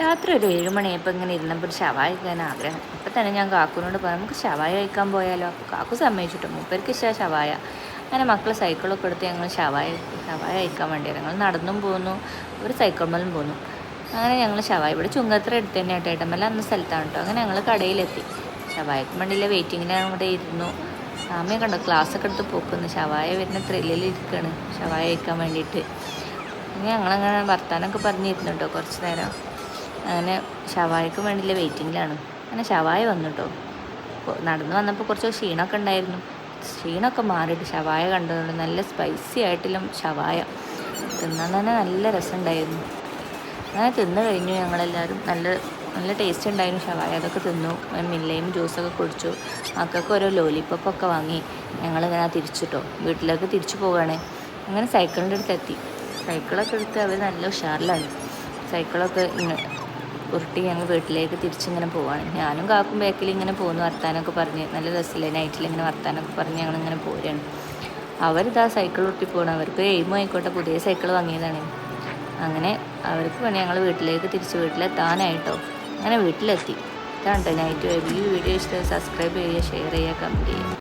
രാത്രി ഒരു 7 മണിയായപ്പോൾ ഇങ്ങനെ ഇരുന്നപ്പോൾ ഒരു ഷവായ കഴിക്കാൻ ആഗ്രഹം. അപ്പം തന്നെ ഞാൻ കാക്കുവിനോട് പറഞ്ഞു നമുക്ക് ഷവായ കഴിക്കാൻ പോയാലോ. അപ്പോൾ കാക്കു സമ്മതിച്ചിട്ടു, മൂപ്പർക്ക് ഇഷ്ടമാണ് ഷവായ. അങ്ങനെ മക്കൾ സൈക്കിളൊക്കെ എടുത്ത് ഞങ്ങൾ ഷവായ കഴിക്കാൻ വേണ്ടിയാണ്. ഞങ്ങൾ നടന്നും പോന്നു, ഒരു സൈക്കിൾ മേലും പോന്നു. അങ്ങനെ ഞങ്ങൾ ഷവായ ഇവിടെ ചുങ്കത്ര എടുത്ത് തന്നെ ആയിട്ട് ഏട്ടമ്മല അന്ന സ്ഥലത്താണ് കേട്ടോ. അങ്ങനെ ഞങ്ങൾ കടയിലെത്തി. ഷവായക്ക് വേണ്ടിയില്ല വെയിറ്റിങ്ങിലാണ് ഇവിടെ ഇരുന്നു. സാമ്യം കണ്ടോ ക്ലാസ്സൊക്കെ എടുത്ത് പോക്കുന്നു. ഷവായ വരുന്ന ത്രില്ലിലിരിക്കുകയാണ് ഷവായ കഴിക്കാൻ വേണ്ടിയിട്ട്. അങ്ങനെ ഞങ്ങളങ്ങനെ വർത്താനമൊക്കെ പറഞ്ഞിരുന്നു കേട്ടോ കുറച്ച് നേരം. അങ്ങനെ ഷവായക്ക് വേണ്ടിയില്ല വെയിറ്റിങ്ങിലാണ്. അങ്ങനെ ഷവായ വന്നു കേട്ടോ. നടന്ന് വന്നപ്പോൾ കുറച്ച് ക്ഷീണമൊക്കെ ഉണ്ടായിരുന്നു. ക്ഷീണമൊക്കെ മാറിയിട്ട് ഷവായ കണ്ടതുകൊണ്ട് നല്ല സ്പൈസി ആയിട്ടുള്ള ഷവായ തിന്നാൻ തന്നെ നല്ല രസമുണ്ടായിരുന്നു. അങ്ങനെ തിന്നു കഴിഞ്ഞു ഞങ്ങളെല്ലാവരും. നല്ല നല്ല ടേസ്റ്റ് ഉണ്ടായിരുന്നു ഷവായ. അതൊക്കെ തിന്നു. മില്ലയും ജ്യൂസൊക്കെ കുടിച്ചു. മക്കൾക്ക് ഓരോ ലോലിപ്പോപ്പൊക്കെ വാങ്ങി ഞങ്ങളിങ്ങനെ തിരിച്ചിട്ടോ വീട്ടിലേക്ക് തിരിച്ചു പോവുകയാണ്. അങ്ങനെ സൈക്കിളിൻ്റെ അടുത്തെത്തി. സൈക്കിളൊക്കെ എടുത്ത് അവർ നല്ല ഉഷാറിലാണ്. സൈക്കിളൊക്കെ ഉരുട്ടി ഞങ്ങൾ വീട്ടിലേക്ക് തിരിച്ചിങ്ങനെ പോവാണ്. ഞാനും കാക്കും ബാക്കിൽ ഇങ്ങനെ പോകുന്നു വർത്താനമൊക്കെ പറഞ്ഞ്. നല്ല രസമില്ലേ നൈറ്റിൽ ഇങ്ങനെ വർത്താനമൊക്കെ പറഞ്ഞ് ഞങ്ങളിങ്ങനെ പോരുകയാണ്. അവരിതാ സൈക്കിൾ ഉരുട്ടി പോകണം. അവർക്ക് എയിമും ആയിക്കോട്ടെ, പുതിയ സൈക്കിൾ വാങ്ങിയതാണ്. അങ്ങനെ അവർക്ക് വേണ്ടി ഞങ്ങൾ വീട്ടിലേക്ക് തിരിച്ച് വീട്ടിലെത്താനായിട്ടോ. അങ്ങനെ വീട്ടിലെത്തി. ഇതാണ് നൈറ്റ്. ഈ വീഡിയോ ഇഷ്ടമായി സബ്സ്ക്രൈബ് ചെയ്യുക, ഷെയർ ചെയ്യുക, കമൻറ്റ് ചെയ്യുക.